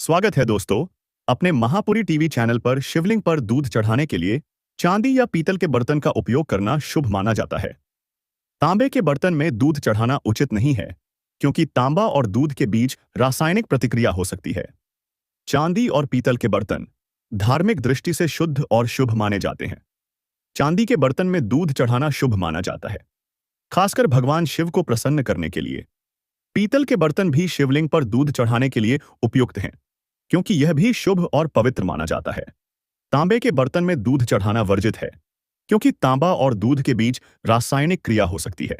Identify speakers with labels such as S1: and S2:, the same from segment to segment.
S1: स्वागत है दोस्तों। अपने महापुरी टीवी चैनल पर शिवलिंग पर दूध चढ़ाने के लिए चांदी या पीतल के बर्तन का उपयोग करना शुभ माना जाता है। तांबे के बर्तन में दूध चढ़ाना उचित नहीं है, क्योंकि तांबा और दूध के बीच रासायनिक प्रतिक्रिया हो सकती है। चांदी और पीतल के बर्तन धार्मिक दृष्टि से शुद्ध और शुभ माने जाते हैं। चांदी के बर्तन में दूध चढ़ाना शुभ माना जाता है, खासकर भगवान शिव को प्रसन्न करने के लिए। पीतल के बर्तन भी शिवलिंग पर दूध चढ़ाने के लिए उपयुक्त हैं, क्योंकि यह भी शुभ और पवित्र माना जाता है। तांबे के बर्तन में दूध चढ़ाना वर्जित है, क्योंकि तांबा और दूध के बीच रासायनिक क्रिया हो सकती है,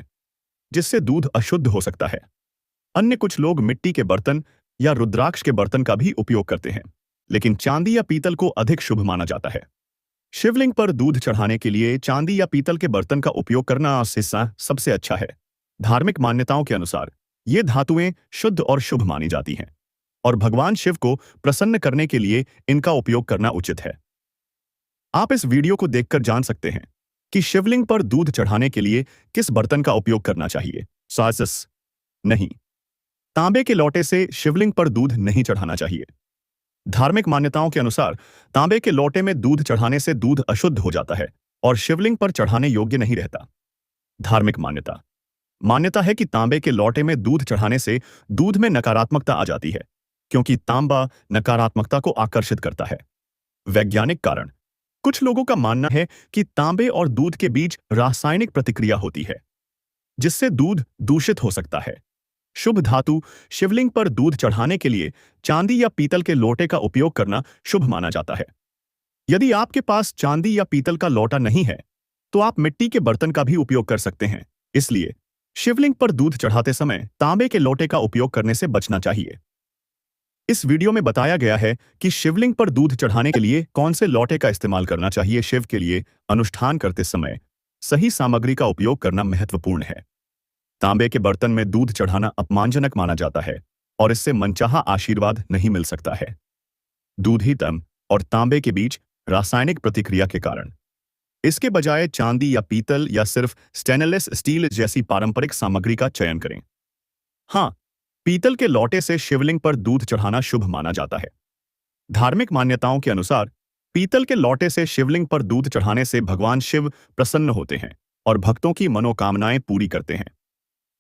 S1: जिससे दूध अशुद्ध हो सकता है। अन्य कुछ लोग मिट्टी के बर्तन या रुद्राक्ष के बर्तन का भी उपयोग करते हैं, लेकिन चांदी या पीतल को अधिक शुभ माना जाता है। शिवलिंग पर दूध चढ़ाने के लिए चांदी या पीतल के बर्तन का उपयोग करना सबसे अच्छा है। धार्मिक मान्यताओं के अनुसार ये धातुएं शुद्ध और शुभ मानी जाती हैं, और भगवान शिव को प्रसन्न करने के लिए इनका उपयोग करना उचित है। आप इस वीडियो को देखकर जान सकते हैं कि शिवलिंग पर दूध चढ़ाने के लिए किस बर्तन का उपयोग करना चाहिए। सासस नहीं, तांबे के लोटे से शिवलिंग पर दूध नहीं चढ़ाना चाहिए। धार्मिक मान्यताओं के अनुसार तांबे के लोटे में दूध चढ़ाने से दूध अशुद्ध हो जाता है और शिवलिंग पर चढ़ाने योग्य नहीं रहता। धार्मिक मान्यता है कि तांबे के लोटे में दूध चढ़ाने से दूध में नकारात्मकता आ जाती है, क्योंकि तांबा नकारात्मकता को आकर्षित करता है। वैज्ञानिक कारण: कुछ लोगों का मानना है कि तांबे और दूध के बीच रासायनिक प्रतिक्रिया होती है, जिससे दूध दूषित हो सकता है। शुभ धातु: शिवलिंग पर दूध चढ़ाने के लिए चांदी या पीतल के लोटे का उपयोग करना शुभ माना जाता है। यदि आपके पास चांदी या पीतल का लोटा नहीं है, तो आप मिट्टी के बर्तन का भी उपयोग कर सकते हैं। इसलिए शिवलिंग पर दूध चढ़ाते समय तांबे के लोटे का उपयोग करने से बचना चाहिए। इस वीडियो में बताया गया है कि शिवलिंग पर दूध चढ़ाने के लिए कौन से लोटे का इस्तेमाल करना चाहिए। शिव के लिए अनुष्ठान करते समय सही सामग्री का उपयोग करना महत्वपूर्ण है। तांबे के बर्तन में दूध चढ़ाना अपमानजनक माना जाता है और इससे मनचाहा आशीर्वाद नहीं मिल सकता है। दूधितम और तांबे के बीच रासायनिक प्रतिक्रिया के कारण इसके बजाय चांदी या पीतल या सिर्फ स्टेनलेस स्टील जैसी पारंपरिक सामग्री का चयन करें। हाँ, पीतल के लोटे से शिवलिंग पर दूध चढ़ाना शुभ माना जाता है। धार्मिक मान्यताओं के अनुसार पीतल के लोटे से शिवलिंग पर दूध चढ़ाने से भगवान शिव प्रसन्न होते हैं और भक्तों की मनोकामनाएं पूरी करते हैं।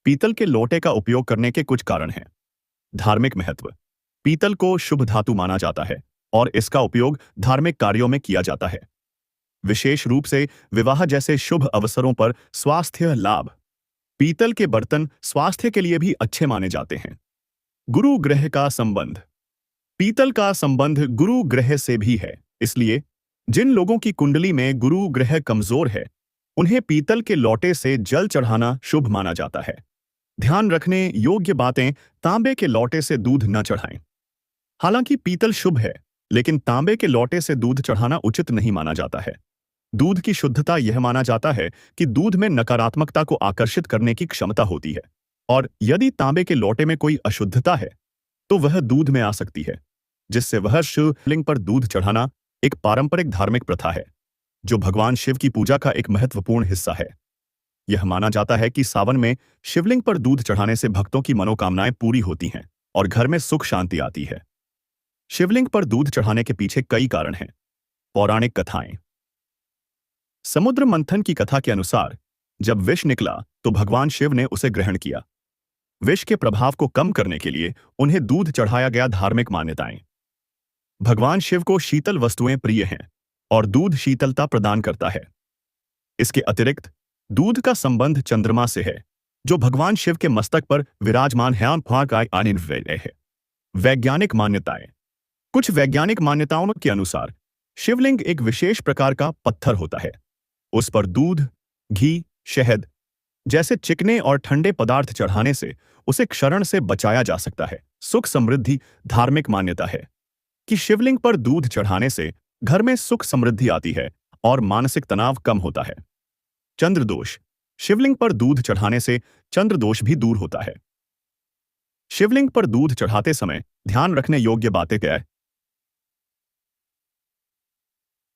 S1: पीतल के लोटे का उपयोग करने के कुछ कारण हैं। धार्मिक महत्व: पीतल को शुभ धातु माना जाता है और इसका उपयोग धार्मिक कार्यों में किया जाता है, विशेष रूप से विवाह जैसे शुभ अवसरों पर। स्वास्थ्य लाभ: पीतल के बर्तन स्वास्थ्य के लिए भी अच्छे माने जाते हैं। गुरु ग्रह का संबंध: पीतल का संबंध गुरु ग्रह से भी है, इसलिए जिन लोगों की कुंडली में गुरु ग्रह कमजोर है, उन्हें पीतल के लोटे से जल चढ़ाना शुभ माना जाता है। ध्यान रखने योग्य बातें: तांबे के लोटे से दूध न चढ़ाएं। हालांकि पीतल शुभ है, लेकिन तांबे के लोटे से दूध चढ़ाना उचित नहीं माना जाता है। दूध की शुद्धता यह माना जाता है कि दूध में नकारात्मकता को आकर्षित करने की क्षमता होती है, और यदि तांबे के लोटे में कोई अशुद्धता है, तो वह दूध में आ सकती है, जिससे वह शिवलिंग पर दूध चढ़ाना एक पारंपरिक धार्मिक प्रथा है, जो भगवान शिव की पूजा का एक महत्वपूर्ण हिस्सा है। यह माना जाता है कि सावन में शिवलिंग पर दूध चढ़ाने से भक्तों की मनोकामनाएं पूरी होती हैं और घर में सुख शांति आती है। शिवलिंग पर दूध चढ़ाने के पीछे कई कारण हैं। पौराणिक कथाएं: समुद्र मंथन की कथा के अनुसार जब विष निकला तो भगवान शिव ने उसे ग्रहण किया। विष के प्रभाव को कम करने के लिए उन्हें दूध चढ़ाया गया। धार्मिक मान्यताएं: भगवान शिव को शीतल वस्तुएं प्रिय हैं और दूध शीतलता प्रदान करता है। इसके अतिरिक्त दूध का संबंध चंद्रमा से है, जो भगवान शिव के मस्तक पर विराजमान है। वैज्ञानिक मान्यताएं: कुछ वैज्ञानिक मान्यताओं के अनुसार शिवलिंग एक विशेष प्रकार का पत्थर होता है। उस पर दूध, घी, शहद जैसे चिकने और ठंडे पदार्थ चढ़ाने से उसे क्षरण से बचाया जा सकता है। सुख समृद्धि: धार्मिक मान्यता है कि शिवलिंग पर दूध चढ़ाने से घर में सुख समृद्धि आती है और मानसिक तनाव कम होता है। चंद्र दोष: शिवलिंग पर दूध चढ़ाने से चंद्र दोष भी दूर होता है। शिवलिंग पर दूध चढ़ाते समय ध्यान रखने योग्य बातें क्या है?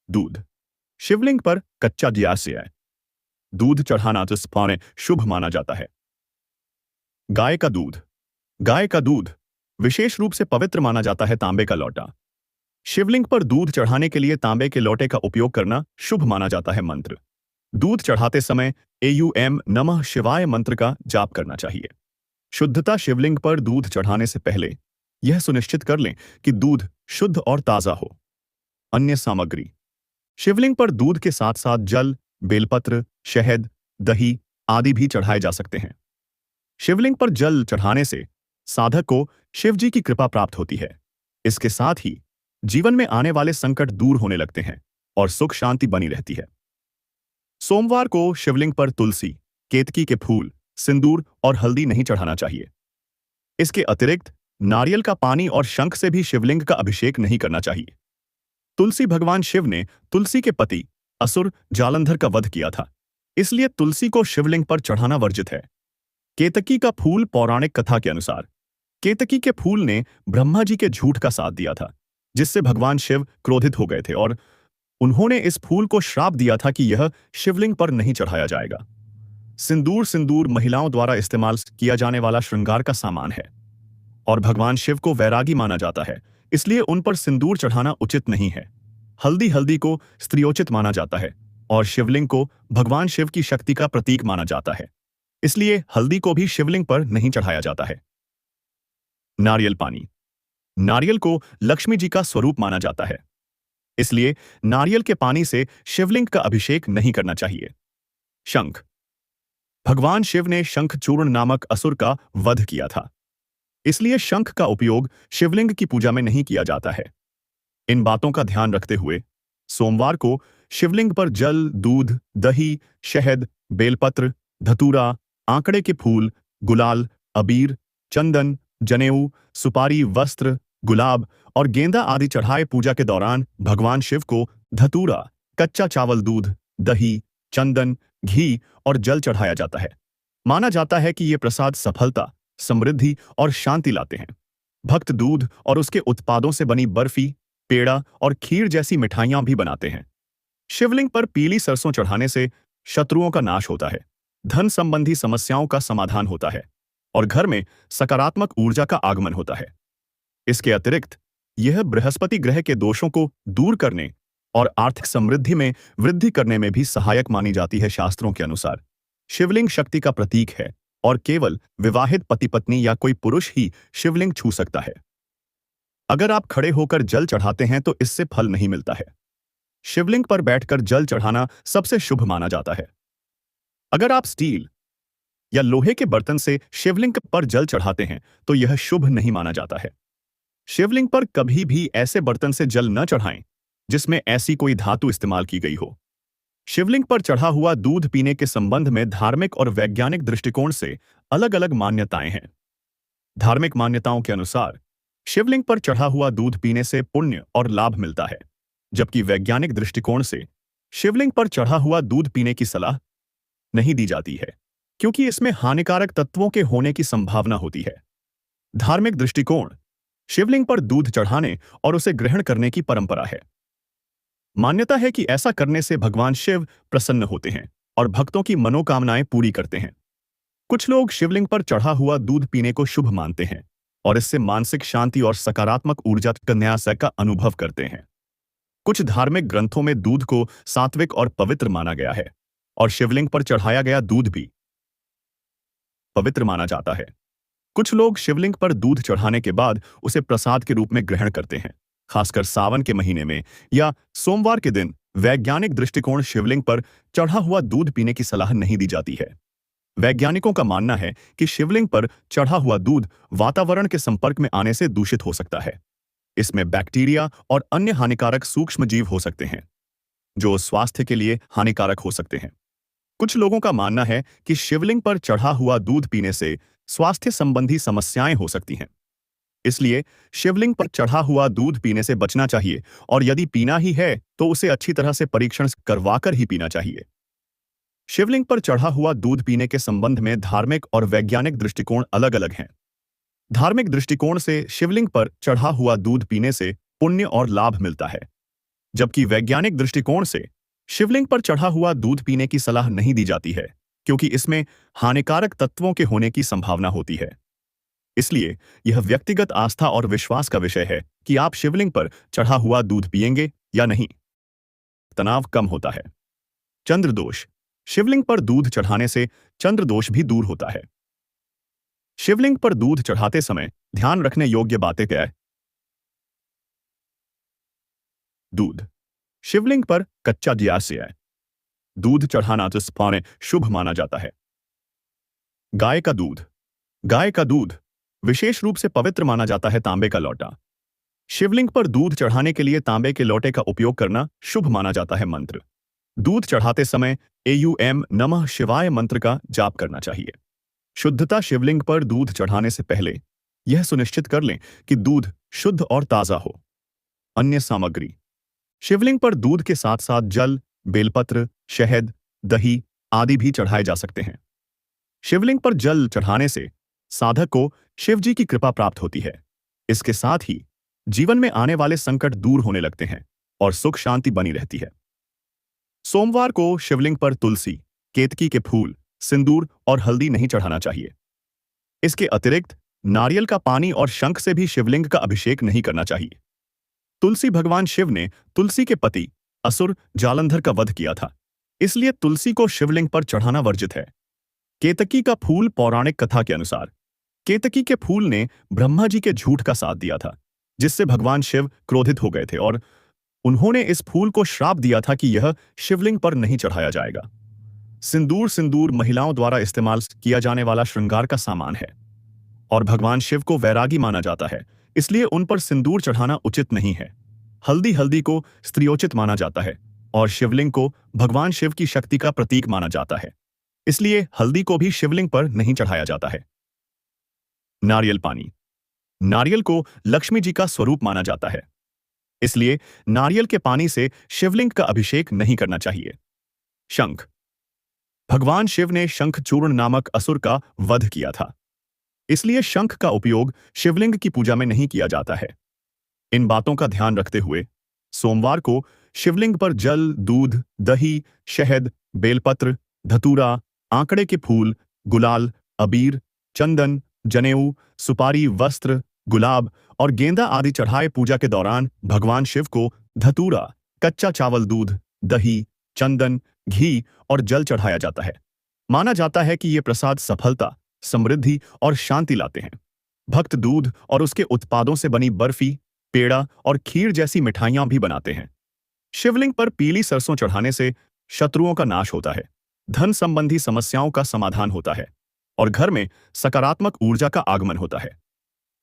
S1: दूध: शिवलिंग पर कच्चा दिया से है दूध चढ़ाना शुभ माना जाता है। गाय का दूध: गाय का दूध विशेष रूप से पवित्र माना जाता है तांबे का लोटा। शिवलिंग पर दूध चढ़ाने के लिए तांबे के लोटे का उपयोग करना शुभ माना जाता है। मंत्र: दूध चढ़ाते समय एयूएम नमः शिवाय मंत्र का जाप करना चाहिए। शुद्धता: शिवलिंग पर दूध चढ़ाने से पहले यह सुनिश्चित कर लें कि दूध शुद्ध और ताजा हो। अन्य सामग्री: शिवलिंग पर दूध के साथ साथ जल, बेलपत्र, शहद, दही आदि भी चढ़ाए जा सकते हैं। शिवलिंग पर जल चढ़ाने से साधक को शिव जी की कृपा प्राप्त होती है। इसके साथ ही जीवन में आने वाले संकट दूर होने लगते हैं और सुख शांति बनी रहती है। सोमवार को शिवलिंग पर तुलसी, केतकी के फूल, सिंदूर और हल्दी नहीं चढ़ाना चाहिए। इसके अतिरिक्त नारियल का पानी और शंख से भी शिवलिंग का अभिषेक नहीं करना चाहिए। तुलसी: भगवान शिव ने तुलसी के पति असुर जालंधर का वध किया था, इसलिए तुलसी को शिवलिंग पर चढ़ाना वर्जित है। केतकी का फूल: पौराणिक कथा के अनुसार केतकी के फूल ने ब्रह्मा जी के झूठ का साथ दिया था, जिससे भगवान शिव क्रोधित हो गए थे और उन्होंने इस फूल को श्राप दिया था कि यह शिवलिंग पर नहीं चढ़ाया जाएगा। सिंदूर: सिंदूर महिलाओं द्वारा इस्तेमाल किया जाने वाला श्रृंगार का सामान है और भगवान शिव को वैरागी माना जाता है, इसलिए उन पर सिंदूर चढ़ाना उचित नहीं है। हल्दी: हल्दी को स्त्रियोचित माना जाता है और शिवलिंग को भगवान शिव की शक्ति का प्रतीक माना जाता है, इसलिए हल्दी को भी शिवलिंग पर नहीं चढ़ाया जाता है। नारियल पानी: नारियल को लक्ष्मी जी का स्वरूप माना जाता है, इसलिए नारियल के पानी से शिवलिंग का अभिषेक नहीं करना चाहिए। शंख: भगवान शिव ने शंखचूर्ण नामक असुर का वध किया था, इसलिए शंख का उपयोग शिवलिंग की पूजा में नहीं किया जाता है। इन बातों का ध्यान रखते हुए सोमवार को शिवलिंग पर जल, दूध, दही, शहद, बेलपत्र, धतूरा, आंकड़े के फूल, गुलाल, अबीर, चंदन, जनेऊ, सुपारी, वस्त्र, गुलाब और गेंदा आदि चढ़ाए पूजा के दौरान भगवान शिव को धतूरा, कच्चा चावल, दूध, दही, चंदन, घी और जल चढ़ाया जाता है। माना जाता है कि ये प्रसाद सफलता, समृद्धि और शांति लाते हैं। भक्त दूध और उसके उत्पादों से बनी बर्फी, पेड़ा और खीर जैसी मिठाइयां भी बनाते हैं। शिवलिंग पर पीली सरसों चढ़ाने से शत्रुओं का नाश होता है, धन संबंधी समस्याओं का समाधान होता है और घर में सकारात्मक ऊर्जा का आगमन होता है। इसके अतिरिक्त यह बृहस्पति ग्रह के दोषों को दूर करने और आर्थिक समृद्धि में वृद्धि करने में भी सहायक मानी जाती है। शास्त्रों के अनुसार शिवलिंग शक्ति का प्रतीक है और केवल विवाहित पति पत्नी या कोई पुरुष ही शिवलिंग छू सकता है। अगर आप खड़े होकर जल चढ़ाते हैं तो इससे फल नहीं मिलता है। शिवलिंग पर बैठकर जल चढ़ाना सबसे शुभ माना जाता है। अगर आप स्टील या लोहे के बर्तन से शिवलिंग पर जल चढ़ाते हैं तो यह शुभ नहीं माना जाता है। शिवलिंग पर कभी भी ऐसे बर्तन से जल न चढ़ाएं जिसमें ऐसी कोई धातु इस्तेमाल की गई हो। शिवलिंग पर चढ़ा हुआ दूध पीने के संबंध में धार्मिक और वैज्ञानिक दृष्टिकोण से अलग अलग मान्यताएं हैं। धार्मिक मान्यताओं के अनुसार शिवलिंग पर चढ़ा हुआ दूध पीने से पुण्य और लाभ मिलता है, जबकि वैज्ञानिक दृष्टिकोण से शिवलिंग पर चढ़ा हुआ दूध पीने की सलाह नहीं दी जाती है, क्योंकि इसमें हानिकारक तत्वों के होने की संभावना होती है। धार्मिक दृष्टिकोण: शिवलिंग पर दूध चढ़ाने और उसे ग्रहण करने की परंपरा है। मान्यता है कि ऐसा करने से भगवान शिव प्रसन्न होते हैं और भक्तों की मनोकामनाएं पूरी करते हैं। कुछ लोग शिवलिंग पर चढ़ा हुआ दूध पीने को शुभ मानते हैं और इससे मानसिक शांति और सकारात्मक ऊर्जा का अनुभव करते हैं। कुछ धार्मिक ग्रंथों में दूध को सात्विक और पवित्र माना गया है और शिवलिंग पर चढ़ाया गया दूध भी पवित्र माना जाता है। कुछ लोग शिवलिंग पर दूध चढ़ाने के बाद उसे प्रसाद के रूप में ग्रहण करते हैं, खासकर सावन के महीने में या सोमवार के दिन। वैज्ञानिक दृष्टिकोण: शिवलिंग पर चढ़ा हुआ दूध पीने की सलाह नहीं दी जाती है। वैज्ञानिकों का मानना है कि शिवलिंग पर चढ़ा हुआ दूध वातावरण के संपर्क में आने से दूषित हो सकता है। इसमें बैक्टीरिया और अन्य हानिकारक सूक्ष्म जीव हो सकते हैं, जो स्वास्थ्य के लिए हानिकारक हो सकते हैं। कुछ लोगों का मानना है कि शिवलिंग पर चढ़ा हुआ दूध पीने से स्वास्थ्य संबंधी समस्याएं हो सकती हैं, इसलिए शिवलिंग पर चढ़ा हुआ दूध पीने से बचना चाहिए और यदि पीना ही है तो उसे अच्छी तरह से परीक्षण करवाकर ही पीना चाहिए। शिवलिंग पर चढ़ा हुआ दूध पीने के संबंध में धार्मिक और वैज्ञानिक दृष्टिकोण अलग अलग हैं। धार्मिक दृष्टिकोण से शिवलिंग पर चढ़ा हुआ दूध पीने से पुण्य और लाभ मिलता है, जबकि वैज्ञानिक दृष्टिकोण से शिवलिंग पर चढ़ा हुआ दूध पीने की सलाह नहीं दी जाती है, क्योंकि इसमें हानिकारक तत्वों के होने की संभावना होती है। इसलिए यह व्यक्तिगत आस्था और विश्वास का विषय है कि आप शिवलिंग पर चढ़ा हुआ दूध पिएंगे या नहीं। तनाव कम होता है। चंद्र दोष। शिवलिंग पर दूध चढ़ाने से चंद्र दोष भी दूर होता है। शिवलिंग पर दूध चढ़ाते समय ध्यान रखने योग्य बातें क्या है? दूध। शिवलिंग पर कच्चा दियास्य है। दूध चढ़ाना जिस पाने शुभ माना जाता है। गाय का दूध। गाय का दूध विशेष रूप से पवित्र माना जाता है। तांबे का लोटा। शिवलिंग पर दूध चढ़ाने के लिए तांबे के लोटे का उपयोग करना शुभ माना जाता है। मंत्र। दूध चढ़ाते समय एयूएम नमः शिवाय मंत्र का जाप करना चाहिए। शुद्धता। शिवलिंग पर दूध चढ़ाने से पहले यह सुनिश्चित कर लें कि दूध शुद्ध और ताजा हो। अन्य सामग्री। शिवलिंग पर दूध के साथ साथ जल, बेलपत्र, शहद, दही आदि भी चढ़ाए जा सकते हैं। शिवलिंग पर जल चढ़ाने से साधक को शिवजी की कृपा प्राप्त होती है। इसके साथ ही जीवन में आने वाले संकट दूर होने लगते हैं और सुख शांति बनी रहती है। सोमवार को शिवलिंग पर तुलसी, केतकी के फूल, सिंदूर और हल्दी नहीं चढ़ाना चाहिए। इसके अतिरिक्त नारियल का पानी और शंख से भी शिवलिंग का अभिषेक नहीं करना चाहिए। तुलसी। भगवान शिव ने तुलसी के पति असुर जालंधर का वध किया था, इसलिए तुलसी को शिवलिंग पर चढ़ाना वर्जित है। केतकी का फूल। पौराणिक कथा के अनुसार केतकी के फूल ने ब्रह्मा जी के झूठ का साथ दिया था, जिससे भगवान शिव क्रोधित हो गए थे और उन्होंने इस फूल को श्राप दिया था कि यह शिवलिंग पर नहीं चढ़ाया जाएगा। सिंदूर। सिंदूर महिलाओं द्वारा इस्तेमाल किया जाने वाला श्रृंगार का सामान है और भगवान शिव को वैरागी माना जाता है, इसलिए उन पर सिंदूर चढ़ाना उचित नहीं है। हल्दी। हल्दी को स्त्रियोचित माना जाता है और शिवलिंग को भगवान शिव की शक्ति का प्रतीक माना जाता है, इसलिए हल्दी को भी शिवलिंग पर नहीं चढ़ाया जाता है। नारियल पानी। नारियल को लक्ष्मी जी का स्वरूप माना जाता है, इसलिए नारियल के पानी से शिवलिंग का अभिषेक नहीं करना चाहिए। शंख। भगवान शिव ने शंखचूर्ण नामक असुर का वध किया था, इसलिए शंख का उपयोग शिवलिंग की पूजा में नहीं किया जाता है। इन बातों का ध्यान रखते हुए सोमवार को शिवलिंग पर जल, दूध, दही, शहद, बेलपत्र, धतूरा, आंकड़े के फूल, गुलाल, अबीर, चंदन, जनेऊ, सुपारी, वस्त्र, गुलाब और गेंदा आदि चढ़ाए। पूजा के दौरान भगवान शिव को धतूरा, कच्चा चावल, दूध, दही, चंदन, घी और जल चढ़ाया जाता है। माना जाता है कि ये प्रसाद सफलता, समृद्धि और शांति लाते हैं। भक्त दूध और उसके उत्पादों से बनी बर्फी, पेड़ा और खीर जैसी मिठाइयां भी बनाते हैं। शिवलिंग पर पीली सरसों चढ़ाने से शत्रुओं का नाश होता है, धन संबंधी समस्याओं का समाधान होता है और घर में सकारात्मक ऊर्जा का आगमन होता है।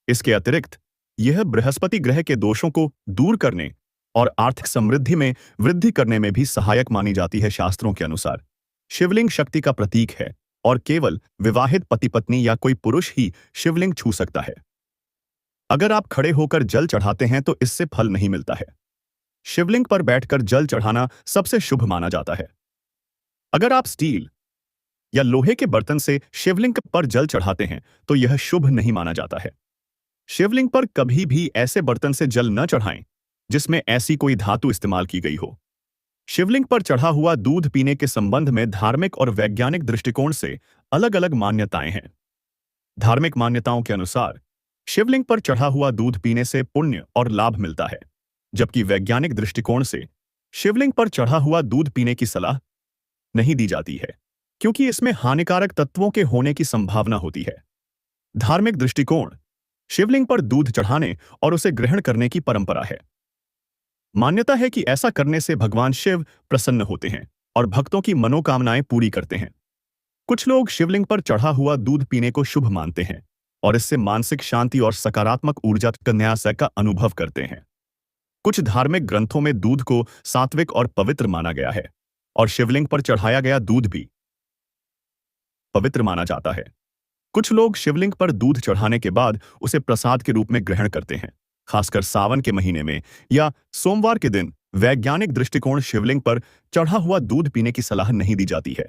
S1: इसके अतिरिक्त यह बृहस्पति ग्रह के दोषों को दूर करने और आर्थिक समृद्धि में वृद्धि करने में भी सहायक मानी जाती है। शास्त्रों के अनुसार शिवलिंग शक्ति का प्रतीक है और केवल विवाहित पति पत्नी या कोई पुरुष ही शिवलिंग छू सकता है। अगर आप खड़े होकर जल चढ़ाते हैं तो इससे फल नहीं मिलता है। शिवलिंग पर बैठकर जल चढ़ाना सबसे शुभ माना जाता है। अगर आप स्टील या लोहे के बर्तन से शिवलिंग पर जल चढ़ाते हैं तो यह शुभ नहीं माना जाता है। शिवलिंग पर कभी भी ऐसे बर्तन से जल न चढ़ाएं जिसमें ऐसी कोई धातु इस्तेमाल की गई हो। शिवलिंग पर चढ़ा हुआ दूध पीने के संबंध में धार्मिक और वैज्ञानिक दृष्टिकोण से अलग अलग मान्यताएं हैं। धार्मिक मान्यताओं के अनुसार शिवलिंग पर चढ़ा हुआ दूध पीने से पुण्य और लाभ मिलता है, जबकि वैज्ञानिक दृष्टिकोण से शिवलिंग पर चढ़ा हुआ दूध पीने की सलाह नहीं दी जाती है, क्योंकि इसमें हानिकारक तत्वों के होने की संभावना होती है। धार्मिक दृष्टिकोण। शिवलिंग पर दूध चढ़ाने और उसे ग्रहण करने की परंपरा है। मान्यता है कि ऐसा करने से भगवान शिव प्रसन्न होते हैं और भक्तों की मनोकामनाएं पूरी करते हैं। कुछ लोग शिवलिंग पर चढ़ा हुआ दूध पीने को शुभ मानते हैं और इससे मानसिक शांति और सकारात्मक ऊर्जा का अनुभव करते हैं। कुछ धार्मिक ग्रंथों में दूध को सात्विक और पवित्र माना गया है और शिवलिंग पर चढ़ाया गया दूध भी पवित्र माना जाता है। कुछ लोग शिवलिंग पर दूध चढ़ाने के बाद उसे प्रसाद के रूप में ग्रहण करते हैं, खासकर सावन के महीने में या सोमवार के दिन। वैज्ञानिक दृष्टिकोण। शिवलिंग पर चढ़ा हुआ दूध पीने की सलाह नहीं दी जाती है।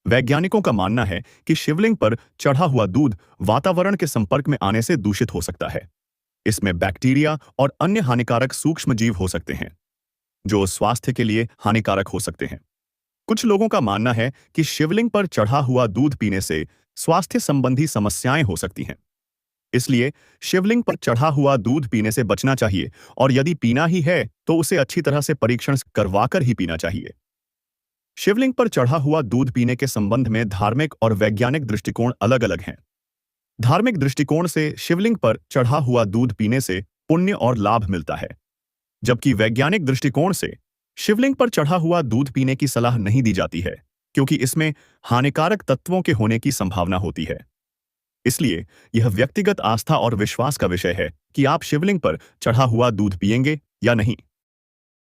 S1: वैज्ञानिकों का मानना है कि शिवलिंग पर चढ़ा हुआ दूध वातावरण के संपर्क में आने से दूषित हो सकता है। इसमें बैक्टीरिया और अन्य हानिकारक सूक्ष्म जीव हो सकते हैं, जो स्वास्थ्य के लिए हानिकारक हो सकते हैं। कुछ लोगों का मानना है कि शिवलिंग पर चढ़ा हुआ दूध पीने से स्वास्थ्य संबंधी समस्याएं हो सकती हैं। इसलिए शिवलिंग पर चढ़ा हुआ दूध पीने से बचना चाहिए, और यदि पीना ही है तो उसे अच्छी तरह से परीक्षण करवाकर ही पीना चाहिए। शिवलिंग पर चढ़ा हुआ दूध पीने के संबंध में धार्मिक और वैज्ञानिक दृष्टिकोण अलग अलग हैं। धार्मिक दृष्टिकोण से शिवलिंग पर चढ़ा हुआ दूध पीने से पुण्य और लाभ मिलता है, जबकि वैज्ञानिक दृष्टिकोण से शिवलिंग पर चढ़ा हुआ दूध पीने की सलाह नहीं दी जाती है, क्योंकि इसमें हानिकारक तत्वों के होने की संभावना होती है। इसलिए यह व्यक्तिगत आस्था और विश्वास का विषय है कि आप शिवलिंग पर चढ़ा हुआ दूध पिएंगे या नहीं।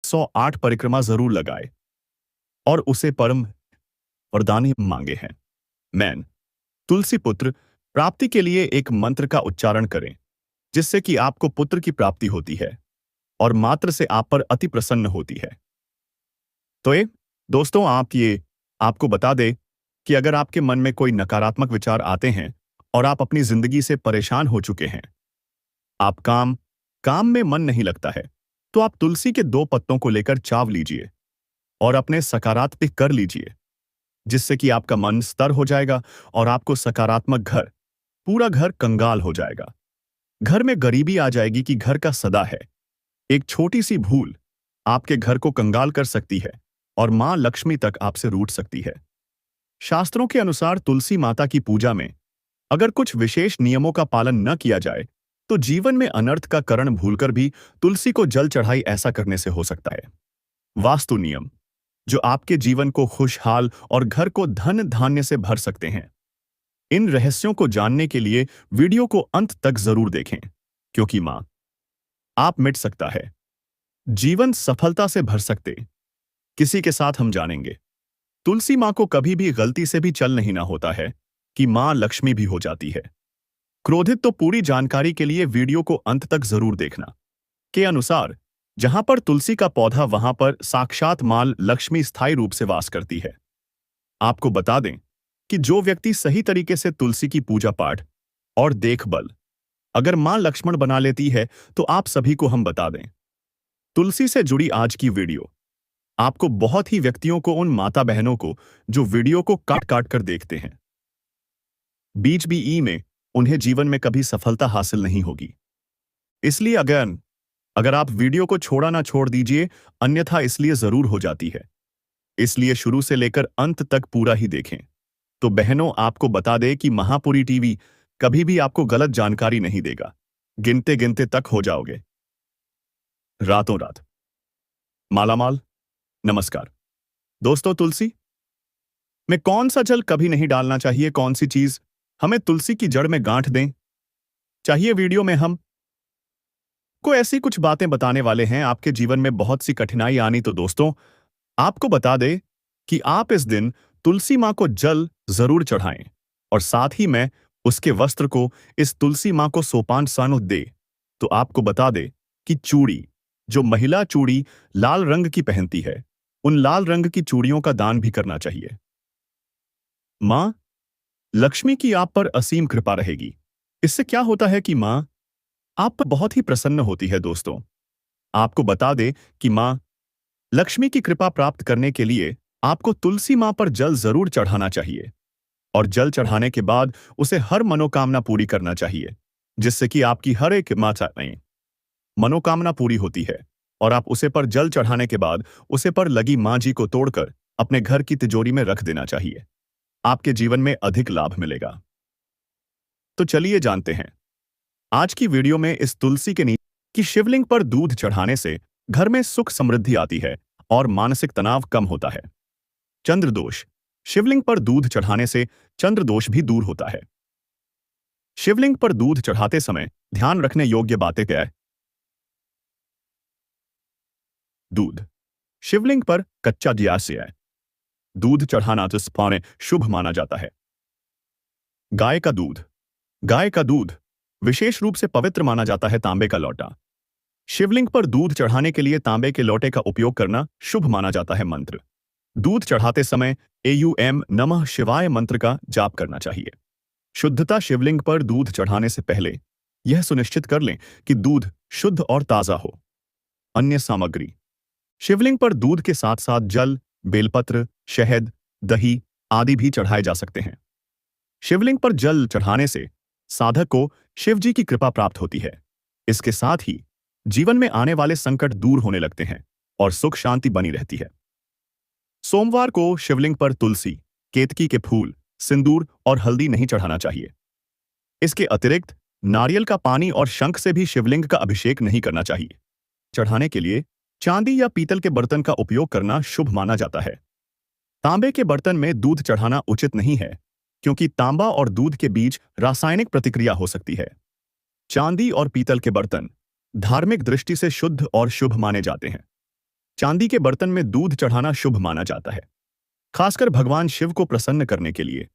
S1: 108 परिक्रमा जरूर लगाए और उसे परम वरदान मांगे हैं। मैन तुलसी पुत्र प्राप्ति के लिए एक मंत्र का उच्चारण करें, जिससे कि आपको पुत्र की प्राप्ति होती है और मात्र से आप पर अति प्रसन्न होती है। तो ये दोस्तों, आपको बता दे कि अगर आपके मन में कोई नकारात्मक विचार आते हैं और आप अपनी जिंदगी से परेशान हो चुके हैं, आप काम में मन नहीं लगता है, तो आप तुलसी के 2 पत्तों को लेकर चाव लीजिए और अपने सकारात्मक कर लीजिए, जिससे कि आपका मन स्थिर हो जाएगा और आपको सकारात्मक पूरा घर कंगाल हो जाएगा। घर में गरीबी आ जाएगी कि घर का सदा है। एक छोटी सी भूल आपके घर को कंगाल कर सकती है और मां लक्ष्मी तक आपसे रूठ सकती है। शास्त्रों के अनुसार तुलसी माता की पूजा में अगर कुछ विशेष नियमों का पालन न किया जाए तो जीवन में अनर्थ का कारण भूलकर भी तुलसी को जल चढ़ाई ऐसा करने से हो सकता है। वास्तु नियम जो आपके जीवन को खुशहाल और घर को धन धान्य से भर सकते हैं। इन रहस्यों को जानने के लिए वीडियो को अंत तक जरूर देखें, क्योंकि मां आप मिट सकता है, जीवन सफलता से भर सकते किसी के साथ हम जानेंगे। तुलसी मां को कभी भी गलती से भी चल नहीं ना होता है कि मां लक्ष्मी भी हो जाती है क्रोधित। तो पूरी जानकारी के लिए वीडियो को अंत तक जरूर देखना। के अनुसार जहां पर तुलसी का पौधा वहां पर साक्षात मां लक्ष्मी स्थायी रूप से वास करती है। आपको बता दें कि जो व्यक्ति सही तरीके से तुलसी की पूजा पाठ और देखभाल अगर मां लक्ष्मण बना लेती है, तो आप सभी को हम बता दें, तुलसी से जुड़ी आज की वीडियो आपको बहुत ही व्यक्तियों को, उन माता बहनों को जो वीडियो को काट काट कर देखते हैं, बीच बीई में उन्हें जीवन में कभी सफलता हासिल नहीं होगी। इसलिए अगर आप वीडियो को छोड़ा ना छोड़ दीजिए, अन्यथा इसलिए जरूर हो जाती है। इसलिए शुरू से लेकर अंत तक पूरा ही देखें। तो बहनों, आपको बता दें कि महापुरी टीवी कभी भी आपको गलत जानकारी नहीं देगा। गिनते गिनते तक हो जाओगे रातों रात मालामाल। नमस्कार दोस्तों, तुलसी में कौन सा जल कभी नहीं डालना चाहिए, कौन सी चीज हमें तुलसी की जड़ में गांठ दें चाहिए। वीडियो में हम को ऐसी कुछ बातें बताने वाले हैं, आपके जीवन में बहुत सी कठिनाई आनी। तो दोस्तों, आपको बता दें कि आप इस दिन तुलसी मां को जल जरूर चढ़ाएं और साथ ही में उसके वस्त्र को इस तुलसी मां को सोपान सन दे। तो आपको बता दे कि चूड़ी, जो महिला चूड़ी लाल रंग की पहनती है, उन लाल रंग की चूड़ियों का दान भी करना चाहिए। मां लक्ष्मी की आप पर असीम कृपा रहेगी। इससे क्या होता है कि मां आप पर बहुत ही प्रसन्न होती है। दोस्तों, आपको बता दे कि मां लक्ष्मी की कृपा प्राप्त करने के लिए आपको तुलसी मां पर जल जरूर चढ़ाना चाहिए और जल चढ़ाने के बाद उसे हर मनोकामना पूरी करना चाहिए, जिससे कि आपकी हर एक मनोकामना पूरी होती है। और आप उसे पर जल चढ़ाने के बाद उसे पर लगी मां जी को तोड़कर अपने घर की तिजोरी में रख देना चाहिए। आपके जीवन में अधिक लाभ मिलेगा। तो चलिए जानते हैं आज की वीडियो में इस तुलसी के नीचे कि शिवलिंग पर दूध चढ़ाने से घर में सुख समृद्धि आती है और मानसिक तनाव कम होता है। चंद्र दोष, शिवलिंग पर दूध चढ़ाने से चंद्र दोष भी दूर होता है। शिवलिंग पर दूध चढ़ाते समय ध्यान रखने योग्य बातें क्या है। दूध शिवलिंग पर कच्चा दिया से है। दूध चढ़ाना तो पाने शुभ माना जाता है। गाय का दूध विशेष रूप से पवित्र माना जाता है। तांबे का लोटा, शिवलिंग पर दूध चढ़ाने के लिए तांबे के लोटे का उपयोग करना शुभ माना जाता है। मंत्र, दूध चढ़ाते समय एयूएम नमः शिवाय मंत्र का जाप करना चाहिए। शुद्धता, शिवलिंग पर दूध चढ़ाने से पहले यह सुनिश्चित कर लें कि दूध शुद्ध और ताजा हो। अन्य सामग्री, शिवलिंग पर दूध के साथ साथ जल, बेलपत्र, शहद, दही आदि भी चढ़ाए जा सकते हैं। शिवलिंग पर जल चढ़ाने से साधक को शिव जी की कृपा प्राप्त होती है। इसके साथ ही जीवन में आने वाले संकट दूर होने लगते हैं और सुख शांति बनी रहती है। सोमवार को शिवलिंग पर तुलसी, केतकी के फूल, सिंदूर और हल्दी नहीं चढ़ाना चाहिए। इसके अतिरिक्त नारियल का पानी और शंख से भी शिवलिंग का अभिषेक नहीं करना चाहिए। चढ़ाने के लिए चांदी या पीतल के बर्तन का उपयोग करना शुभ माना जाता है। तांबे के बर्तन में दूध चढ़ाना उचित नहीं है, क्योंकि तांबा और दूध के बीच रासायनिक प्रतिक्रिया हो सकती है। चांदी और पीतल के बर्तन धार्मिक दृष्टि से शुद्ध और शुभ माने जाते हैं। चांदी के बर्तन में दूध चढ़ाना शुभ माना जाता है, खासकर भगवान शिव को प्रसन्न करने के लिए।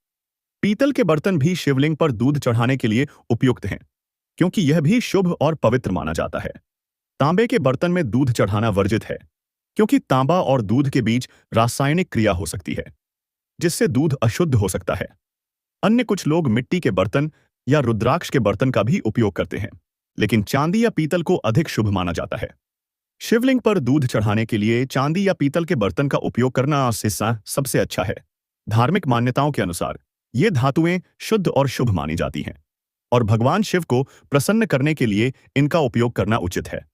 S1: पीतल के बर्तन भी शिवलिंग पर दूध चढ़ाने के लिए उपयुक्त हैं, क्योंकि यह भी शुभ और पवित्र माना जाता है। तांबे के बर्तन में दूध चढ़ाना वर्जित है, क्योंकि तांबा और दूध के बीच रासायनिक क्रिया हो सकती है, जिससे दूध अशुद्ध हो सकता है। अन्य कुछ लोग मिट्टी के बर्तन या रुद्राक्ष के बर्तन का भी उपयोग करते हैं, लेकिन चांदी या पीतल को अधिक शुभ माना जाता है। शिवलिंग पर दूध चढ़ाने के लिए चांदी या पीतल के बर्तन का उपयोग करना सबसे अच्छा है। धार्मिक मान्यताओं के अनुसार ये धातुएं शुद्ध और शुभ मानी जाती हैं, और भगवान शिव को प्रसन्न करने के लिए इनका उपयोग करना उचित है।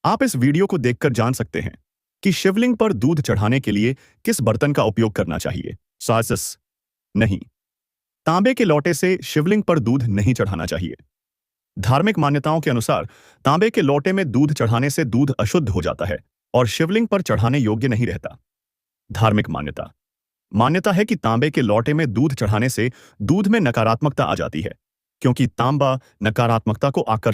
S1: आप इस वीडियो को देखकर जान सकते हैं कि शिवलिंग पर दूध चढ़ाने के लिए किस बर्तन का उपयोग करना चाहिए। सासस नहीं, तांबे के लोटे से शिवलिंग पर दूध नहीं चढ़ाना चाहिए। धार्मिक मान्यताओं के अनुसार तांबे के लोटे में दूध चढ़ाने से दूध अशुद्ध हो जाता है और शिवलिंग पर चढ़ाने योग्य नहीं रहता। धार्मिक मान्यता है कि तांबे के लोटे में दूध चढ़ाने से दूध में नकारात्मकता आ जाती है, क्योंकि तांबा नकारात्मकता को आकर्षित